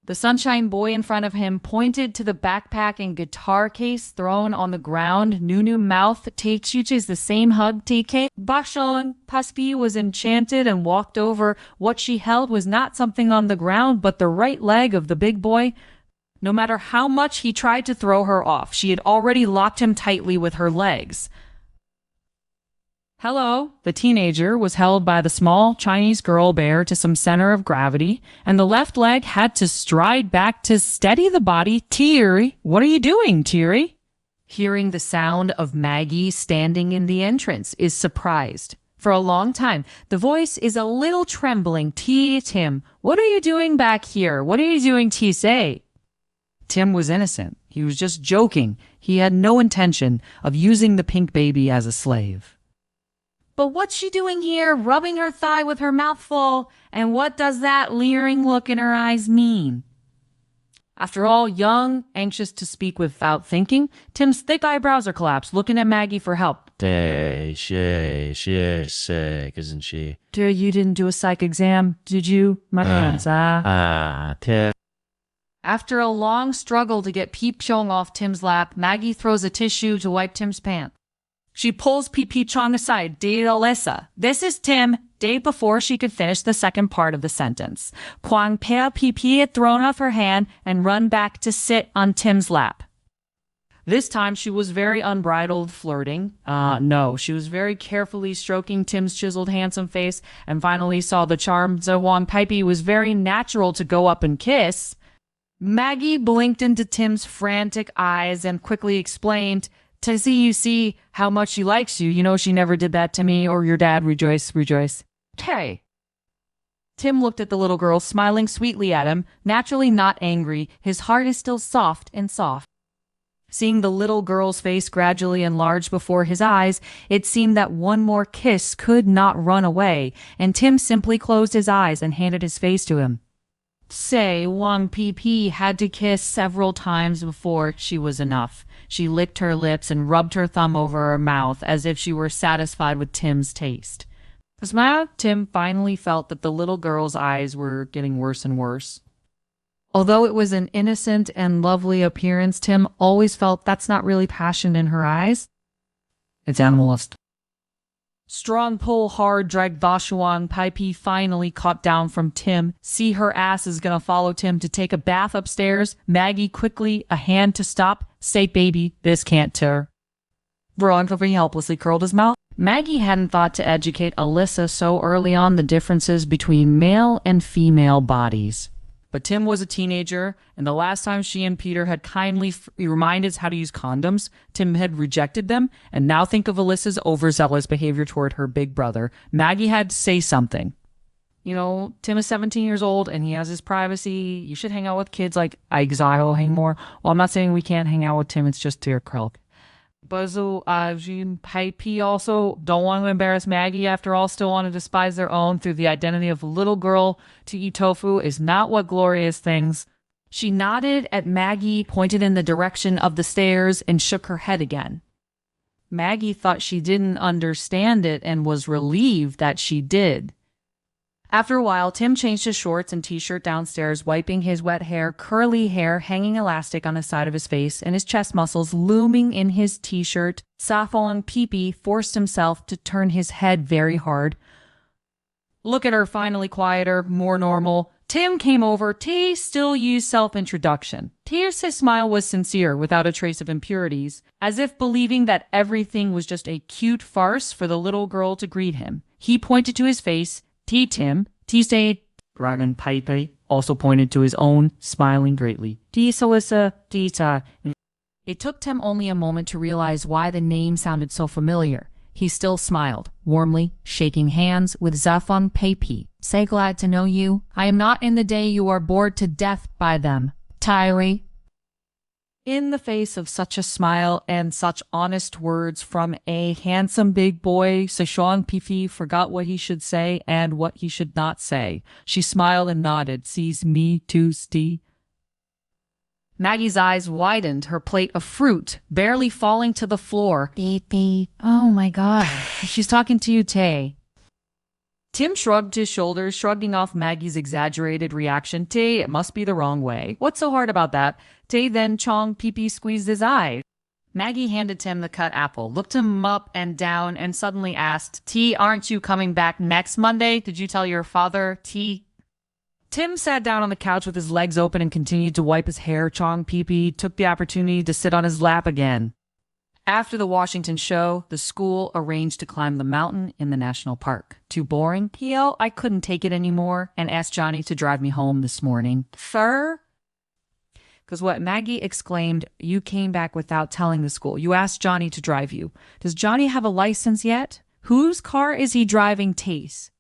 The sunshine boy in front of him pointed to the backpack and guitar case thrown on the ground. Nunu mouth is the same hug TK. Bashon Paspi was enchanted and walked over. What she held was not something on the ground, but the right leg of the big boy. No matter how much he tried to throw her off, she had already locked him tightly with her legs. Hello, the teenager was held by the small Chinese girl bear to some center of gravity, and the left leg had to stride back to steady the body. Teary, what are you doing, Teary? Hearing the sound of Maggie standing in the entrance is surprised. For a long time, the voice is a little trembling. Tim, what are you doing back here? What are you doing, say? Tim was innocent. He was just joking. He had no intention of using the pink baby as a slave. But what's she doing here, rubbing her thigh with her mouth full? And what does that leering look in her eyes mean? After all, young, anxious to speak without thinking, Tim's thick eyebrows are collapsed, looking at Maggie for help. She's sick, isn't she? Dear, you didn't do a psych exam, did you? My friends, Tim. After a long struggle to get Peep Chong off Tim's lap, Maggie throws a tissue to wipe Tim's pants. She pulls Peep Chong aside. Dear Alyssa, this is Tim. Day before she could finish the second part of the sentence. Kwang Pea Peep had thrown off her hand and run back to sit on Tim's lap. This time she was very unbridled flirting. No, she was very carefully stroking Tim's chiseled handsome face and finally saw the charm. Zawang Pipey was very natural to go up and kiss. Maggie blinked into Tim's frantic eyes and quickly explained, to see you see how much she likes you. You know she never did that to me or your dad. Rejoice, rejoice. Hey. Tim looked at the little girl, smiling sweetly at him, naturally not angry. His heart is still soft and soft. Seeing the little girl's face gradually enlarge before his eyes, it seemed that one more kiss could not run away, and Tim simply closed his eyes and handed his face to him. Say, Wang Pp had to kiss several times before she was enough. She licked her lips and rubbed her thumb over her mouth as if she were satisfied with Tim's taste. Smile, Tim finally felt that the little girl's eyes were getting worse and worse. Although it was an innocent and lovely appearance, Tim always felt that's not really passion in her eyes. It's animalist. Strong pull, hard drag Vashuang Paipi finally caught down from Tim. See her ass is gonna follow Tim to take a bath upstairs. Maggie quickly, a hand to stop. Say, baby, this can't tear. Veronica helplessly curled his mouth. Maggie hadn't thought to educate Alyssa so early on the differences between male and female bodies. But Tim was a teenager, and the last time she and Peter had kindly reminded us how to use condoms, Tim had rejected them, and now think of Alyssa's overzealous behavior toward her big brother. Maggie had to say something. You know, Tim is 17 years old, and he has his privacy. You should hang out with kids like Exile, hang more. Well, I'm not saying we can't hang out with Tim, it's just dear Krelk. Buzzo, P also don't want to embarrass Maggie. After all, still want to despise their own through the identity of a little girl to eat tofu is not what glorious things. She nodded at Maggie, pointed in the direction of the stairs, and shook her head again. Maggie thought she didn't understand it and was relieved that she did. After a while, Tim changed his shorts and t-shirt downstairs, wiping his wet hair, curly hair hanging elastic on the side of his face and his chest muscles looming in his t-shirt. Safon Peepee forced himself to turn his head very hard. Look at her, finally quieter, more normal. Tim came over. T still used self-introduction. T's smile was sincere, without a trace of impurities, as if believing that everything was just a cute farce for the little girl to greet him. He pointed to his face. Tim, say, Dragon Paipe also pointed to his own, smiling greatly. Salissa, Ta. It took Tim only a moment to realize why the name sounded so familiar. He still smiled, warmly, shaking hands with Zafon Paipe. Say, glad to know you. I am not in the day you are bored to death by them. Tyree. In the face of such a smile and such honest words from a handsome big boy, Seshuan Pifi forgot what he should say and what he should not say. She smiled and nodded. Sees me too, Steve. Maggie's eyes widened, her plate of fruit barely falling to the floor. Beep, beep. Oh my God. She's talking to you, Tay. Tim shrugged his shoulders, shrugging off Maggie's exaggerated reaction. Tay, it must be the wrong way. What's so hard about that? Tay then Chong pee-pee squeezed his eye. Maggie handed Tim the cut apple, looked him up and down, and suddenly asked, T, aren't you coming back next Monday? Did you tell your father, T? Tim sat down on the couch with his legs open and continued to wipe his hair. Chong pee-pee took the opportunity to sit on his lap again. After the Washington show, the school arranged to climb the mountain in the national park. Too boring? Yo, I couldn't take it anymore and asked Johnny to drive me home this morning. Sir? Because what Maggie exclaimed, you came back without telling the school. You asked Johnny to drive you. Does Johnny have a license yet? Whose car is he driving, Tace?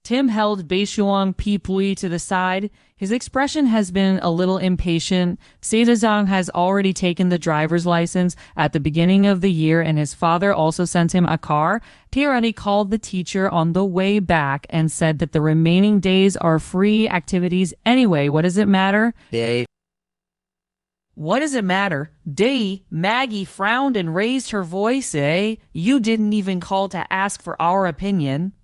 Tim held Beishuang Pipui to the side. His expression has been a little impatient. Seidazang has already taken the driver's license at the beginning of the year, and his father also sent him a car. Tirani called the teacher on the way back and said that the remaining days are free activities anyway. What does it matter? What does it matter? Day, Maggie frowned and raised her voice. You didn't even call to ask for our opinion.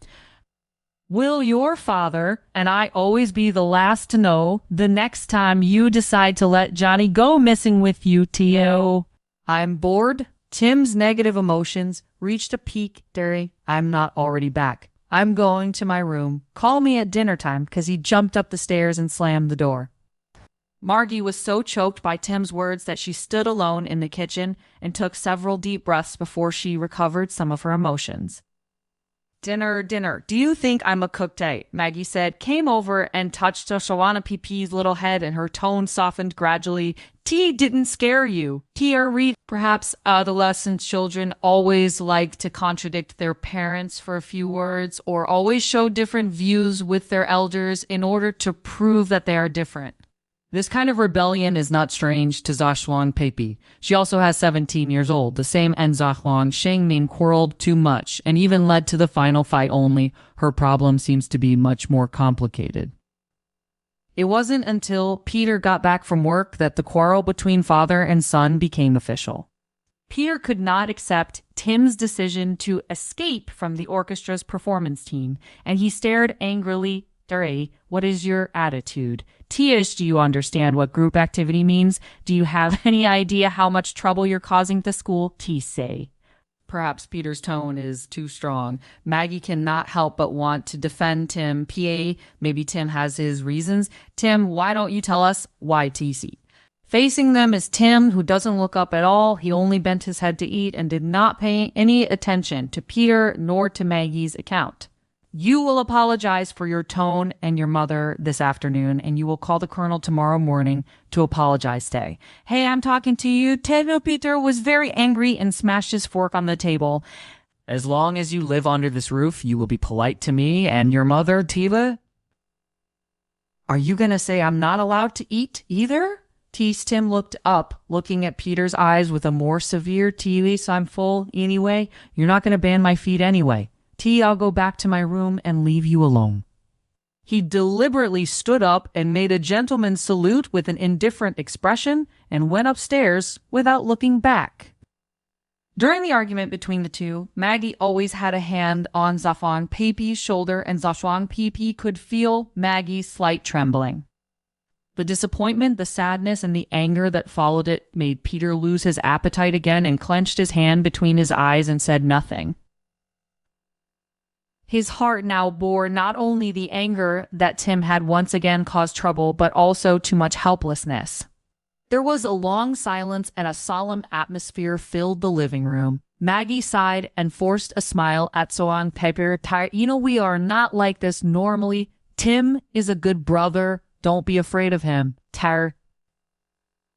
Will your father and I always be the last to know the next time you decide to let Johnny go missing with you, Tio? I'm bored. Tim's negative emotions reached a peak during I'm not already back. I'm going to my room. Call me at dinner time, because he jumped up the stairs and slammed the door. Margie was so choked by Tim's words that she stood alone in the kitchen and took several deep breaths before she recovered some of her emotions. Dinner. Do you think I'm a cooked egg? Maggie said, came over and touched Shawana Pipi's little head, and her tone softened gradually. Tea didn't scare you. Perhaps adolescent children always like to contradict their parents for a few words, or always show different views with their elders in order to prove that they are different. This kind of rebellion is not strange to Zhuang Peipi. She also has 17 years old. The same and Zhuang Shengmin quarreled too much and even led to the final fight only. Her problem seems to be much more complicated. It wasn't until Peter got back from work that the quarrel between father and son became official. Peter could not accept Tim's decision to escape from the orchestra's performance team, and he stared angrily. What is your attitude? Tish, do you understand what group activity means? Do you have any idea how much trouble you're causing the school? T say. Perhaps Peter's tone is too strong. Maggie cannot help but want to defend Tim. PA, maybe Tim has his reasons. Tim, why don't you tell us why TC? Facing them is Tim, who doesn't look up at all. He only bent his head to eat and did not pay any attention to Peter nor to Maggie's account. You will apologize for your tone and your mother this afternoon, and you will call the colonel tomorrow morning to apologize today. Hey, I'm talking to you. Peter was very angry and smashed his fork on the table. As long as you live under this roof, you will be polite to me and your mother, Tiva. Are you going to say I'm not allowed to eat either? Tim looked up, looking at Peter's eyes with a more severe so I'm full anyway. You're not going to ban my feet anyway. I'll go back to my room and leave you alone. He deliberately stood up and made a gentleman's salute with an indifferent expression and went upstairs without looking back. During the argument between the two, Maggie always had a hand on Zhuang Peipi's shoulder, and Zhuang Peipi could feel Maggie's slight trembling. The disappointment, the sadness, and the anger that followed it made Peter lose his appetite again and clenched his hand between his eyes and said nothing. His heart now bore not only the anger that Tim had once again caused trouble, but also too much helplessness. There was a long silence, and a solemn atmosphere filled the living room. Maggie sighed and forced a smile at Zhuang Peipi. We are not like this normally. Tim is a good brother. Don't be afraid of him.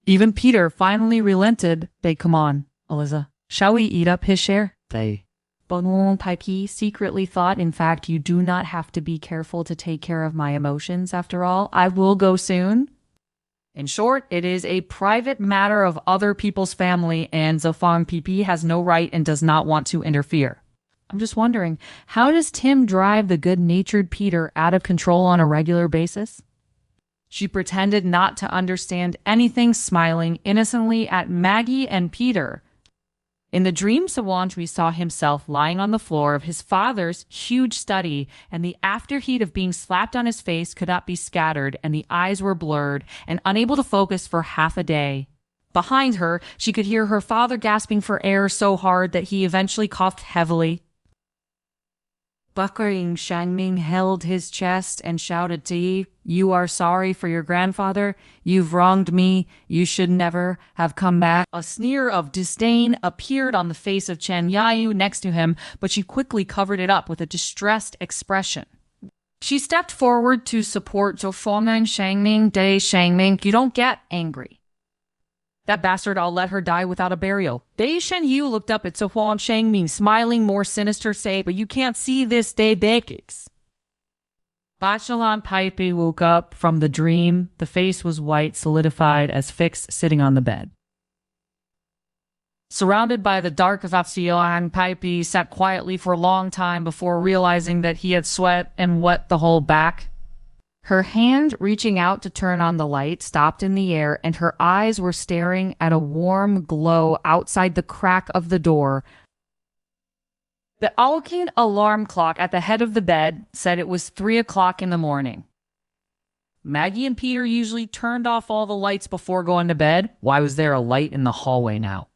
Even Peter finally relented. Come on, Eliza. Shall we eat up his share? Zhuang Peipi secretly thought, in fact, you do not have to be careful to take care of my emotions. After all, I will go soon. In short, it is a private matter of other people's family, and Zhuang Peipi has no right and does not want to interfere. I'm just wondering, how does Tim drive the good-natured Peter out of control on a regular basis? She pretended not to understand anything, smiling innocently at Maggie and Peter. In the dream, Sawantri saw himself lying on the floor of his father's huge study, and the afterheat of being slapped on his face could not be scattered, and the eyes were blurred and unable to focus for half a day. Behind her, she could hear her father gasping for air so hard that he eventually coughed heavily. Buckering, Shangming held his chest and shouted to Yi, "You are sorry for your grandfather. You've wronged me. You should never have come back." A sneer of disdain appeared on the face of Chen Yayu next to him, but she quickly covered it up with a distressed expression. She stepped forward to support Zhou Feng and Shangming. "Day Shangming, you don't get angry. That bastard, I'll let her die without a burial." Dei Shenyu looked up at Zhou Shangming, smiling more sinister, say, "But you can't see this, Dei Bekix." Bachelan Paipi woke up from the dream. The face was white, solidified as fixed, sitting on the bed. Surrounded by the dark of Afsioan, Paipi sat quietly for a long time before realizing that he had sweat and wet the whole back. Her hand, reaching out to turn on the light, stopped in the air, and her eyes were staring at a warm glow outside the crack of the door. The Alkene alarm clock at the head of the bed said it was 3 o'clock in the morning. Maggie and Peter usually turned off all the lights before going to bed. Why was there a light in the hallway now?